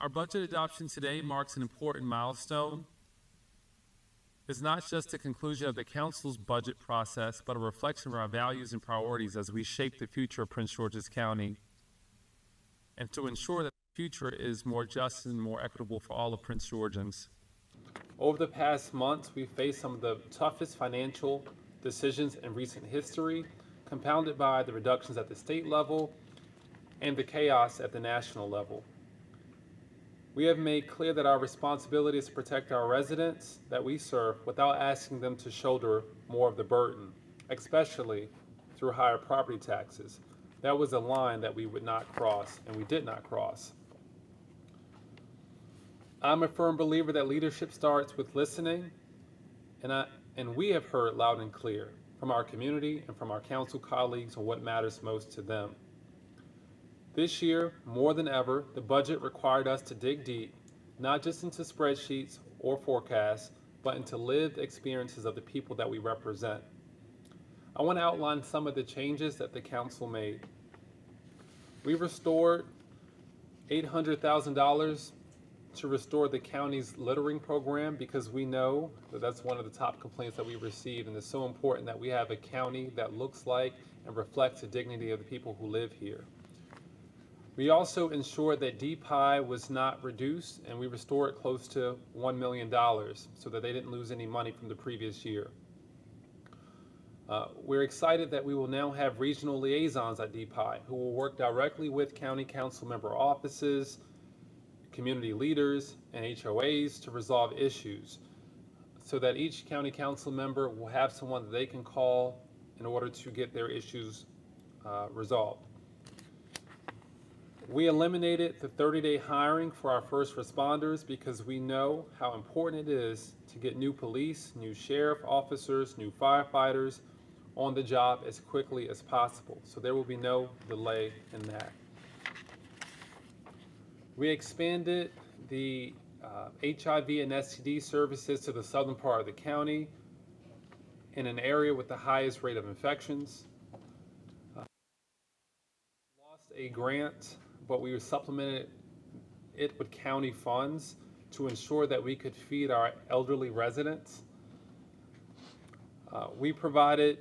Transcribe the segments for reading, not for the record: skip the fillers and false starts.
Our budget adoption today marks an important milestone. It's not just the conclusion of the Council's budget process, but a reflection of our values and priorities as we shape the future of Prince George's County, and to ensure that the future is more just and more equitable for all of Prince Georgians. Over the past months, we've faced some of the toughest financial decisions in recent history, compounded by the reductions at the state level and the chaos at the national level. We have made clear that our responsibility is to protect our residents that we serve without asking them to shoulder more of the burden, especially through higher property taxes. That was a line that we would not cross, and we did not cross. I'm a firm believer that leadership starts with listening, and we have heard loud and clear from our community and from our council colleagues on what matters most to them. This year, more than ever, the budget required us to dig deep, not just into spreadsheets or forecasts, but into lived experiences of the people that we represent. I want to outline some of the changes that the council made. We restored $800,000 to restore the county's littering program because we know that that's one of the top complaints that we receive, and it's so important that we have a county that looks like and reflects the dignity of the people who live here. We also ensured that DPI was not reduced, and we restored close to $1 million so that they didn't lose any money from the previous year. We're excited that we will now have regional liaisons at DPI who will work directly with county council member offices, community leaders, and HOAs to resolve issues so that each county council member will have someone that they can call in order to get their issues resolved. We eliminated the 30-day hiring for our first responders because we know how important it is to get new police, new sheriff officers, new firefighters on the job as quickly as possible. So there will be no delay in that. We expanded the HIV and STD services to the southern part of the county in an area with the highest rate of infections. Lost a grant, but we supplemented it with county funds to ensure that we could feed our elderly residents. We provided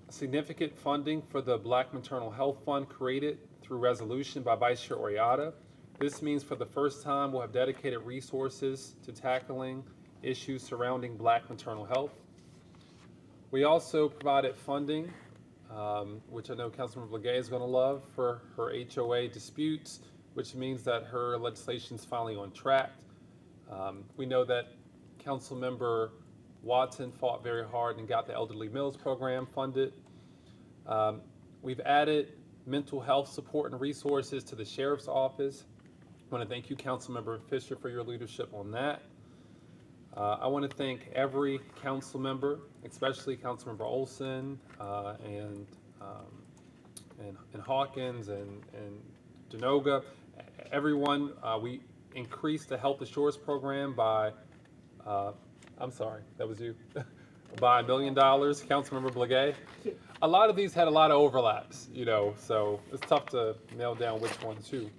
significant funding for the Black Maternal Health Fund created through resolution by Vice Chair Oriata. This means for the first time we'll have dedicated resources to tackling issues surrounding Black maternal health. We also provided funding which I know Councilmember Legay is going to love, for her HOA disputes, which means that her legislation is finally on track. We know that Councilmember Watson fought very hard and got the Elderly Meals Program funded. We've added mental health support and resources to the Sheriff's Office. I want to thank you, Councilmember Fisher, for your leadership on that. I want to thank every council member, especially Councilmember Olson and Hawkins and Denoga. Everyone, we increased the Health Assurance Program by, I'm sorry, that was you, by $1 million, Councilmember Blagay. A lot of these had a lot of overlaps, you know, so it's tough to nail down which one too.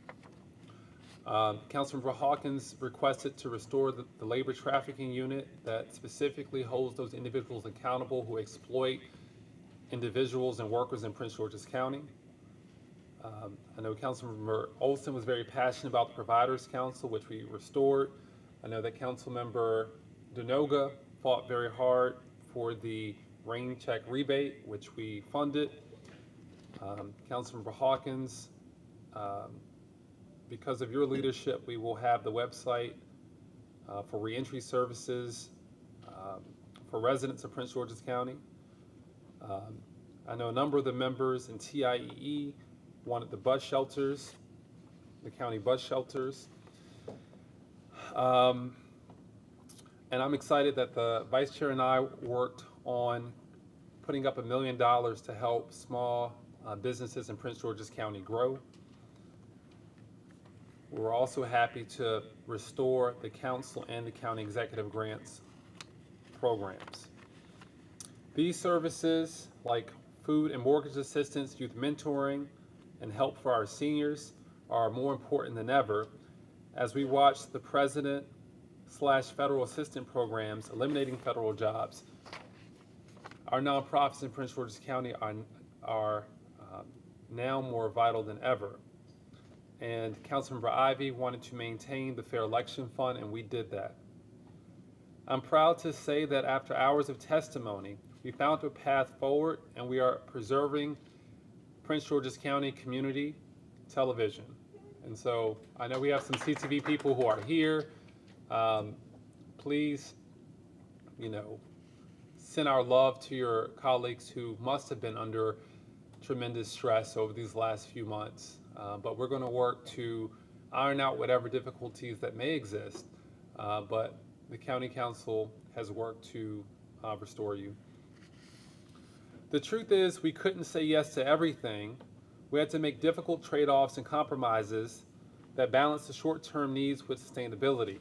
Councilmember Hawkins requested to restore the labor trafficking unit that specifically holds those individuals accountable who exploit individuals and workers in Prince George's County. I know Councilmember Olson was very passionate about the Providers Council, which we restored. I know that Councilmember Denoga fought very hard for the rain check rebate, which we funded. Councilmember Hawkins, because of your leadership, we will have the website for reentry services for residents of Prince George's County. I know a number of the members in TIEE wanted the bus shelters, the county bus shelters. And I'm excited that the Vice Chair and I worked on putting up $1 million to help small businesses in Prince George's County grow. We're also happy to restore the council and the county executive grants programs. These services, like food and mortgage assistance, youth mentoring, and help for our seniors, are more important than ever as we watch the president/federal assistant programs eliminating federal jobs. Our nonprofits in Prince George's County are now more vital than ever. And Councilmember Ivy wanted to maintain the Fair Election Fund, and we did that. I'm proud to say that after hours of testimony, we found a path forward, and we are preserving Prince George's County community television. And so I know we have some CTV people who are here. Please, send our love to your colleagues who must have been under tremendous stress over these last few months. But we're going to work to iron out whatever difficulties that may exist. But the County Council has worked to restore you. The truth is, we couldn't say yes to everything. We had to make difficult trade-offs and compromises that balance the short-term needs with sustainability.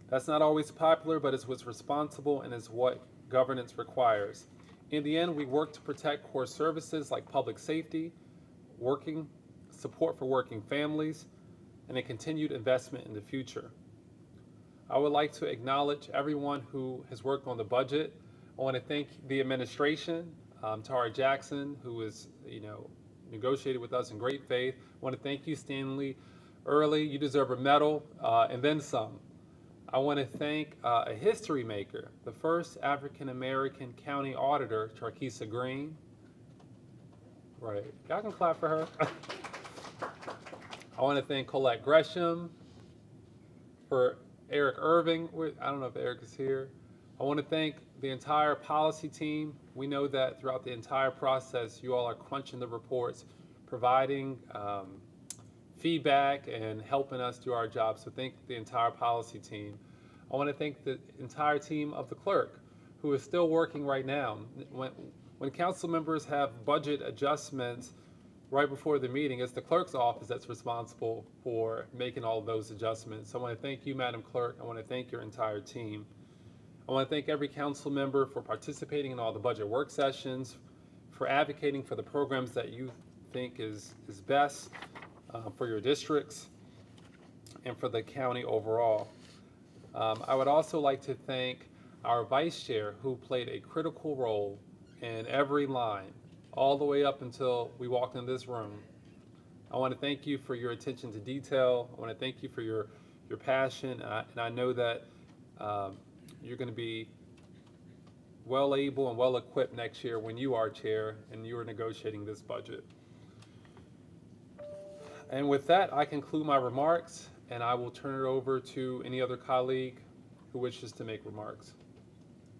That's not always popular, but it's what's responsible and is what governance requires. In the end, we work to protect core services like public safety, support for working families, and a continued investment in the future. I would like to acknowledge everyone who has worked on the budget. I want to thank the administration, Tara Jackson, who has, negotiated with us in great faith. I want to thank you, Stanley Early. You deserve a medal and then some. I want to thank a history maker, the first African-American county auditor, Charkisa Green. Right, y'all can clap for her. I want to thank Colette Gresham, for Eric Irving. I don't know if Eric is here. I want to thank the entire policy team. We know that throughout the entire process, you all are crunching the reports, providing feedback, and helping us do our job. So thank the entire policy team. I want to thank the entire team of the clerk, who is still working right now. When council members have budget adjustments right before the meeting, it's the clerk's office that's responsible for making all of those adjustments. So I want to thank you, Madam Clerk. I want to thank your entire team. I want to thank every council member for participating in all the budget work sessions, for advocating for the programs that you think is best for your districts and for the county overall. I would also like to thank our vice chair, who played a critical role in every line, all the way up until we walked in this room. I want to thank you for your attention to detail. I want to thank you for your passion, and I know that you're going to be well able and well equipped next year when you are chair and you are negotiating this budget. And with that, I conclude my remarks, and I will turn it over to any other colleague who wishes to make remarks.